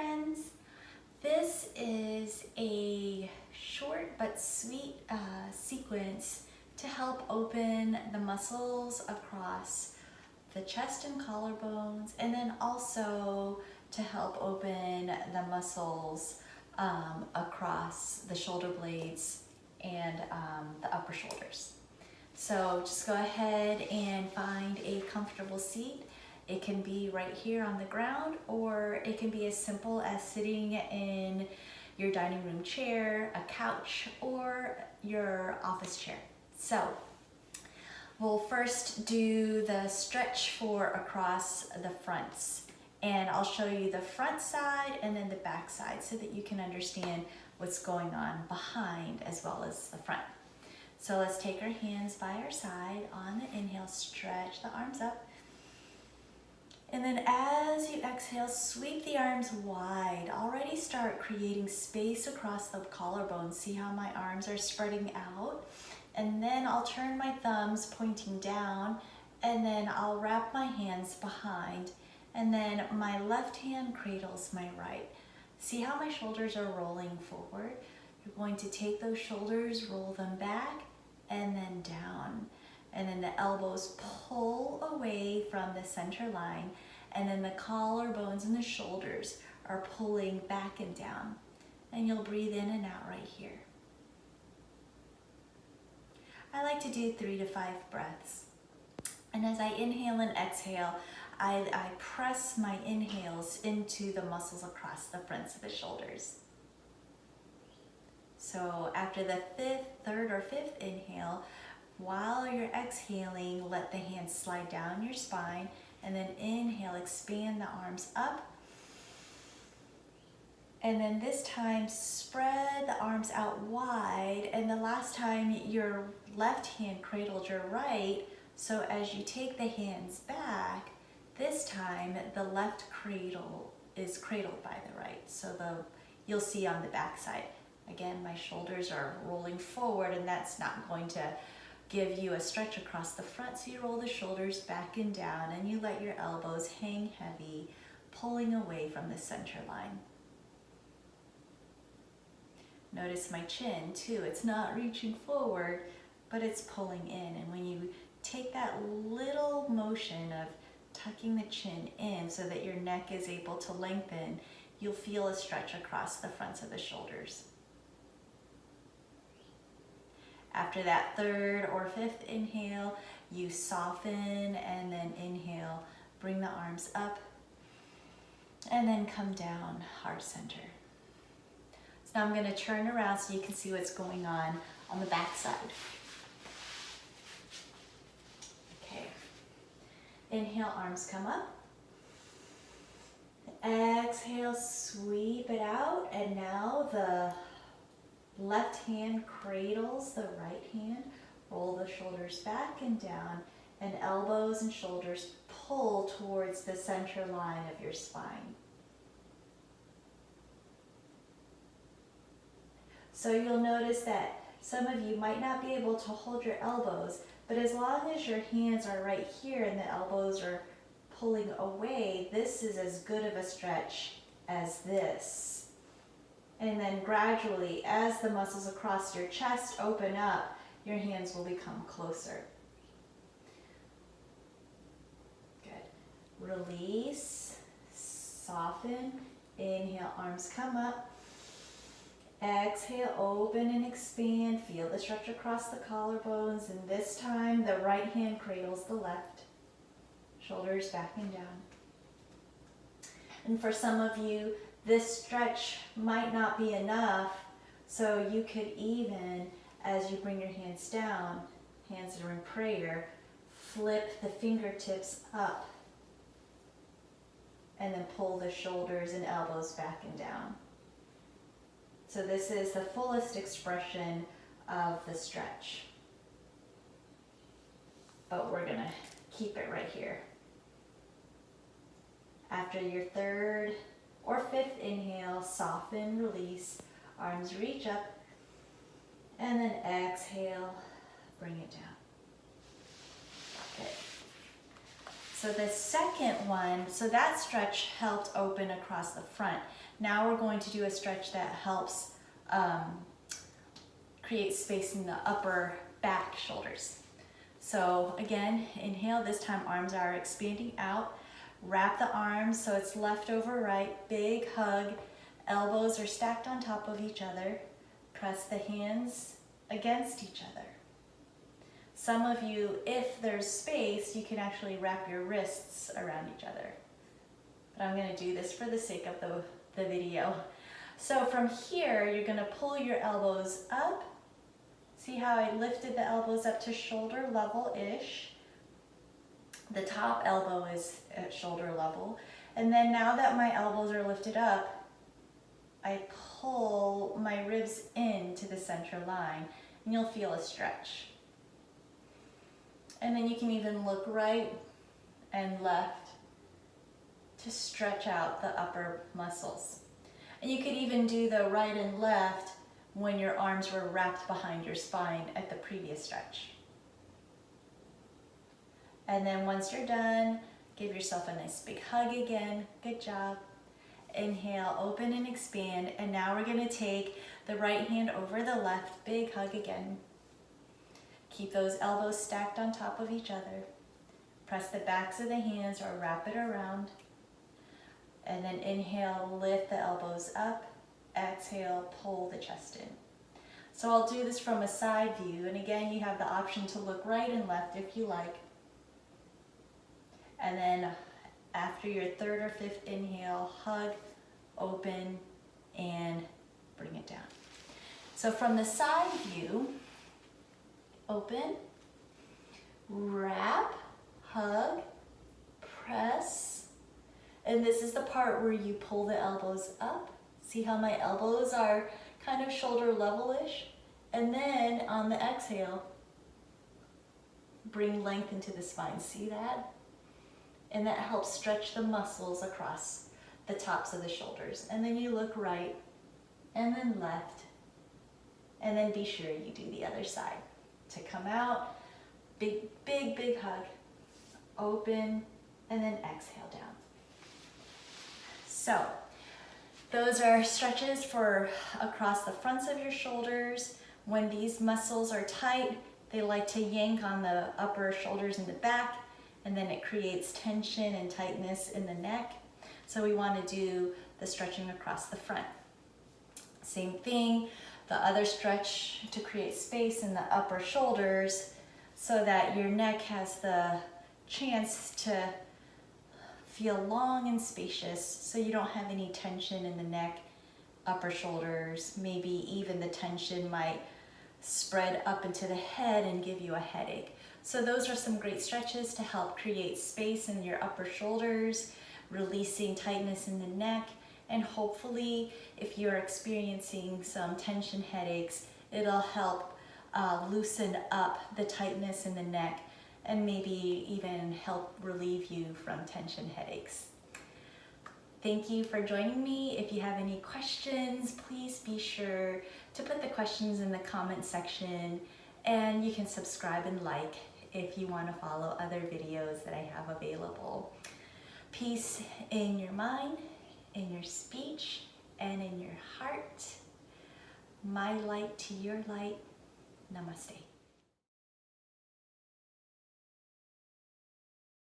friends. This is a short but sweet sequence to help open the muscles across the chest and collarbones, and then also to help open the muscles across the shoulder blades and the upper shoulders. So just go ahead and find a comfortable seat. It can be right here on the ground, or it can be as simple as sitting in your dining room chair, a couch, or your office chair. So we'll first do the stretch for across the fronts, and I'll show you the front side and then the back side so that you can understand what's going on behind as well as the front. So let's take our hands by our side. On the inhale, stretch the arms up. And then as you exhale, sweep the arms wide. Already start creating space across the collarbones. See how my arms are spreading out? And then I'll turn my thumbs pointing down, and then I'll wrap my hands behind, and then my left hand cradles my right. See how my shoulders are rolling forward? You're going to take those shoulders, roll them back, and then down. And then the elbows pull away from the center line, and then the collarbones and the shoulders are pulling back and down. And you'll breathe in and out right here. I like to do 3 to 5 breaths. And as I inhale and exhale, I press my inhales into the muscles across the fronts of the shoulders. So after the third or fifth inhale, while you're exhaling, let the hands slide down your spine, and then inhale, expand the arms up. And then this time, spread the arms out wide, and the last time your left hand cradled your right, so as you take the hands back, this time the left cradle is cradled by the right. So you'll see on the back side. Again, my shoulders are rolling forward, and that's not going to give you a stretch across the front, so you roll the shoulders back and down, and you let your elbows hang heavy, pulling away from the center line. Notice my chin too. It's not reaching forward, but it's pulling in. And when you take that little motion of tucking the chin in so that your neck is able to lengthen, you'll feel a stretch across the fronts of the shoulders. After that third or fifth inhale, you soften, and then inhale, bring the arms up, and then come down, heart center. So now I'm going to turn around so you can see what's going on the back side. Okay. Inhale, arms come up. Exhale, sweep it out, and now the left hand cradles the right hand. Roll the shoulders back and down, and elbows and shoulders pull towards the center line of your spine. So you'll notice that some of you might not be able to hold your elbows, but as long as your hands are right here and the elbows are pulling away, this is as good of a stretch as this. And then gradually, as the muscles across your chest open up, your hands will become closer. Good. Release, soften, inhale, arms come up. Exhale, open and expand. Feel the stretch across the collarbones, and this time the right hand cradles the left. Shoulders back and down. And for some of you, this stretch might not be enough, so you could even, as you bring your hands down, hands are in prayer, flip the fingertips up, and then pull the shoulders and elbows back and down. So this is the fullest expression of the stretch. But we're gonna keep it right here. After your third or fifth inhale, soften, release, arms reach up, and then exhale, bring it down. Good. So the second one, so that stretch helped open across the front. Now we're going to do a stretch that helps create space in the upper back shoulders. So again, inhale, this time arms are expanding out. Wrap the arms so it's left over right, big hug. Elbows are stacked on top of each other. Press the hands against each other. Some of you, if there's space, you can actually wrap your wrists around each other. But I'm gonna do this for the sake of the video. So from here, you're gonna pull your elbows up. See how I lifted the elbows up to shoulder level-ish? The top elbow is at shoulder level. And then now that my elbows are lifted up, I pull my ribs into the center line, and you'll feel a stretch. And then you can even look right and left to stretch out the upper muscles. And you could even do the right and left when your arms were wrapped behind your spine at the previous stretch. And then once you're done, give yourself a nice big hug again. Good job. Inhale, open and expand. And now we're gonna take the right hand over the left. Big hug again. Keep those elbows stacked on top of each other. Press the backs of the hands or wrap it around. And then inhale, lift the elbows up. Exhale, pull the chest in. So I'll do this from a side view. And again, you have the option to look right and left if you like. And then after your third or fifth inhale, hug, open, and bring it down. So from the side view, open, wrap, hug, press, and this is the part where you pull the elbows up. See how my elbows are kind of shoulder level-ish? And then on the exhale, bring length into the spine. See that? And that helps stretch the muscles across the tops of the shoulders. And then you look right and then left. And then be sure you do the other side. To come out, big, big, big hug, open, and then exhale down. So those are stretches for across the fronts of your shoulders. When these muscles are tight, they like to yank on the upper shoulders and the back, and then it creates tension and tightness in the neck. So we want to do the stretching across the front. Same thing, the other stretch to create space in the upper shoulders so that your neck has the chance to feel long and spacious, so you don't have any tension in the neck, upper shoulders. Maybe even the tension might spread up into the head and give you a headache. So those are some great stretches to help create space in your upper shoulders, releasing tightness in the neck, and hopefully if you're experiencing some tension headaches, it'll help loosen up the tightness in the neck and maybe even help relieve you from tension headaches. Thank you for joining me. If you have any questions, please be sure to put the questions in the comment section, and you can subscribe and like if you want to follow other videos that I have available. Peace in your mind, in your speech, and in your heart. My light to your light. Namaste.